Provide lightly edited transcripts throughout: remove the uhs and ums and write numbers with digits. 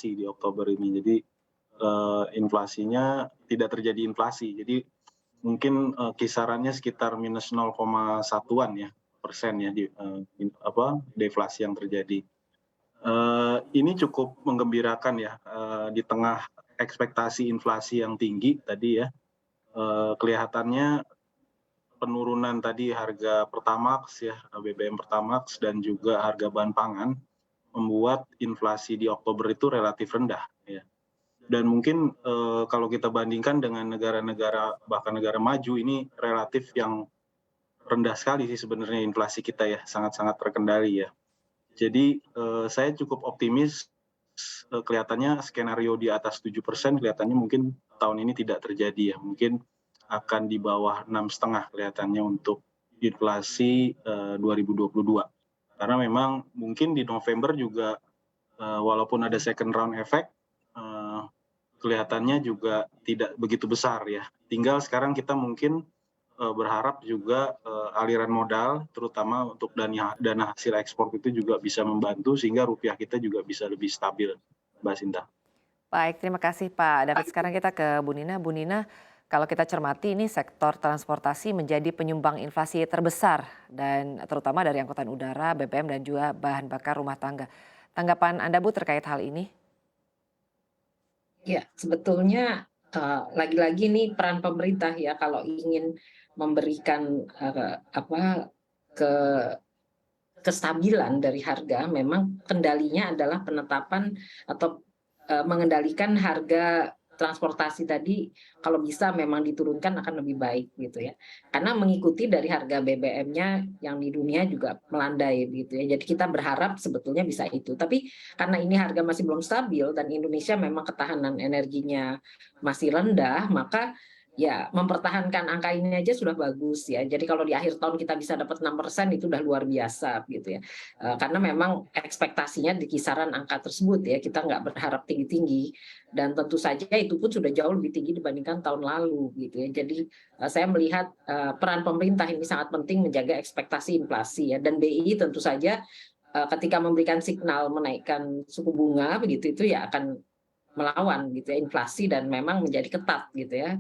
deflasi di Oktober ini. Jadi inflasinya tidak terjadi inflasi. Jadi mungkin kisarannya sekitar minus 0,1-an ya persen ya deflasi yang terjadi. Ini cukup menggembirakan ya di tengah ekspektasi inflasi yang tinggi tadi ya. Kelihatannya penurunan tadi harga Pertamax ya, BBM Pertamax dan juga harga bahan pangan membuat inflasi di Oktober itu relatif rendah ya. Dan mungkin kalau kita bandingkan dengan negara-negara bahkan negara maju ini relatif yang rendah sekali sih sebenarnya inflasi kita ya, sangat-sangat terkendali ya. Jadi saya cukup optimis kelihatannya skenario di atas 7% kelihatannya mungkin tahun ini tidak terjadi ya. Mungkin akan di bawah 6,5 kelihatannya untuk inflasi 2022. Karena memang mungkin di November juga walaupun ada second round effect kelihatannya juga tidak begitu besar ya. Tinggal sekarang kita mungkin berharap juga aliran modal terutama untuk dana hasil ekspor itu juga bisa membantu sehingga rupiah kita juga bisa lebih stabil, Mbak Sinta. Baik, terima kasih Pak David. Sekarang kita ke Bu Nina. Bu Nina, kalau kita cermati ini sektor transportasi menjadi penyumbang inflasi terbesar dan terutama dari angkutan udara, BBM dan juga bahan bakar rumah tangga. Tanggapan Anda Bu terkait hal ini? Ya, sebetulnya lagi-lagi nih peran pemerintah ya kalau ingin memberikan ke kestabilan dari harga, memang kendalinya adalah penetapan atau mengendalikan harga transportasi tadi, kalau bisa memang diturunkan akan lebih baik gitu ya. Karena mengikuti dari harga BBM-nya yang di dunia juga melandai gitu ya. Jadi kita berharap sebetulnya bisa itu. Tapi karena ini harga masih belum stabil dan Indonesia memang ketahanan energinya masih rendah, maka ya mempertahankan angka ini aja sudah bagus ya. Jadi kalau di akhir tahun kita bisa dapat 6% itu udah luar biasa gitu ya. Karena memang ekspektasinya di kisaran angka tersebut ya. Kita nggak berharap tinggi-tinggi dan tentu saja itu pun sudah jauh lebih tinggi dibandingkan tahun lalu gitu ya. Jadi saya melihat peran pemerintah ini sangat penting menjaga ekspektasi inflasi ya. Dan BI tentu saja ketika memberikan signal menaikkan suku bunga begitu itu ya akan melawan gitu ya inflasi dan memang menjadi ketat gitu ya.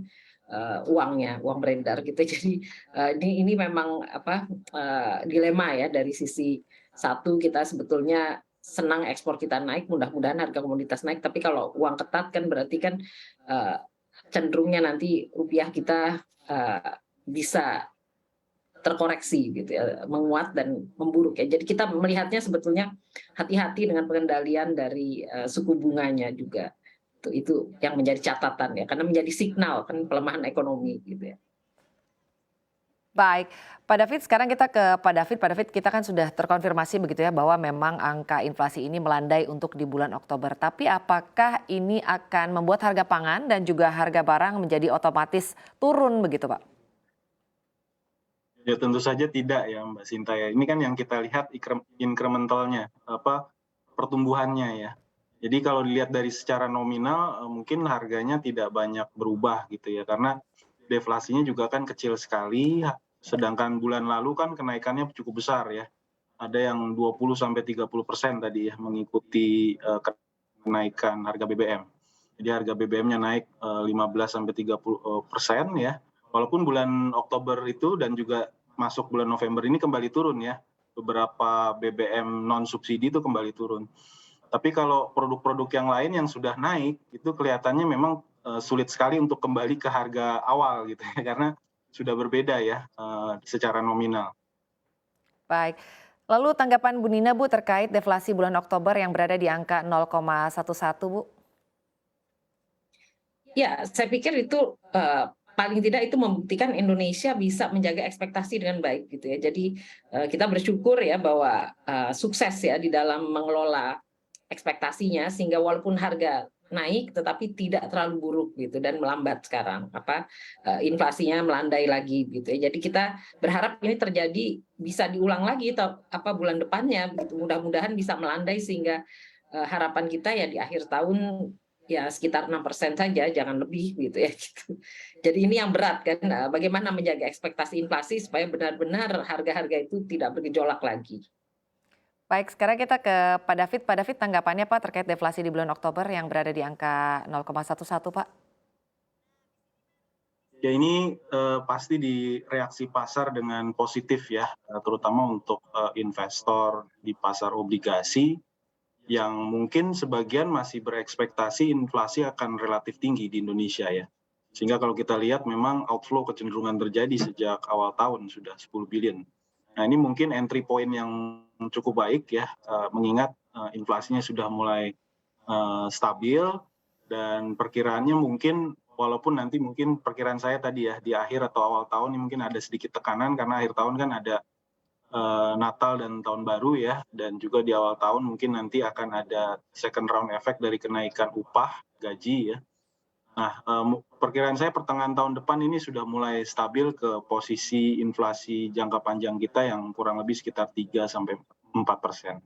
Uangnya, uang beredar gitu. Jadi ini memang dilema ya dari sisi satu kita sebetulnya senang ekspor kita naik, mudah-mudahan harga komoditas naik. Tapi kalau uang ketat kan berarti kan cenderungnya nanti rupiah kita bisa terkoreksi gitu ya, menguat dan memburuk ya. Jadi kita melihatnya sebetulnya hati-hati dengan pengendalian dari suku bunganya juga. Itu yang menjadi catatan ya, karena menjadi signal kan pelemahan ekonomi gitu ya. Baik, Pak David sekarang kita ke Pak David. Pak David kita kan sudah terkonfirmasi begitu ya bahwa memang angka inflasi ini melandai untuk di bulan Oktober. Tapi apakah ini akan membuat harga pangan dan juga harga barang menjadi otomatis turun begitu Pak? Ya tentu saja tidak ya Mbak Sinta ya. Ini kan yang kita lihat incrementalnya, pertumbuhannya ya. Jadi kalau dilihat dari secara nominal mungkin harganya tidak banyak berubah gitu ya karena deflasinya juga kan kecil sekali sedangkan bulan lalu kan kenaikannya cukup besar ya. Ada yang 20-30% tadi ya mengikuti kenaikan harga BBM. Jadi harga BBM-nya naik 15-30% ya. Walaupun bulan Oktober itu dan juga masuk bulan November ini kembali turun ya. Beberapa BBM non subsidi itu kembali turun. Tapi kalau produk-produk yang lain yang sudah naik itu kelihatannya memang sulit sekali untuk kembali ke harga awal gitu ya karena sudah berbeda ya secara nominal. Baik, lalu tanggapan Bu Nina Bu terkait deflasi bulan Oktober yang berada di angka 0,11 Bu? Ya, saya pikir itu paling tidak itu membuktikan Indonesia bisa menjaga ekspektasi dengan baik gitu ya. Jadi kita bersyukur ya bahwa sukses ya di dalam mengelola ekspektasinya sehingga walaupun harga naik tetapi tidak terlalu buruk gitu dan melambat sekarang inflasinya melandai lagi gitu ya. Jadi kita berharap ini terjadi bisa diulang lagi bulan depannya gitu. Mudah-mudahan bisa melandai sehingga harapan kita ya di akhir tahun ya sekitar 6% saja, jangan lebih gitu ya gitu. Jadi ini yang berat kan, bagaimana menjaga ekspektasi inflasi supaya benar-benar harga-harga itu tidak bergejolak lagi. Baik, sekarang kita ke Pak David. Pak David, tanggapannya Pak terkait deflasi di bulan Oktober yang berada di angka 0,11 Pak? Ya ini pasti di reaksi pasar dengan positif ya, terutama untuk investor di pasar obligasi yang mungkin sebagian masih berekspektasi inflasi akan relatif tinggi di Indonesia ya. Sehingga kalau kita lihat memang outflow kecenderungan terjadi sejak awal tahun sudah 10 billion. Nah ini mungkin entry point yang cukup baik ya, mengingat inflasinya sudah mulai stabil dan perkiraannya mungkin walaupun nanti mungkin perkiraan saya tadi ya di akhir atau awal tahun ini mungkin ada sedikit tekanan karena akhir tahun kan ada Natal dan Tahun Baru ya, dan juga di awal tahun mungkin nanti akan ada second round effect dari kenaikan upah, gaji ya. Nah, perkiraan saya pertengahan tahun depan ini sudah mulai stabil ke posisi inflasi jangka panjang kita yang kurang lebih sekitar 3 sampai 4%.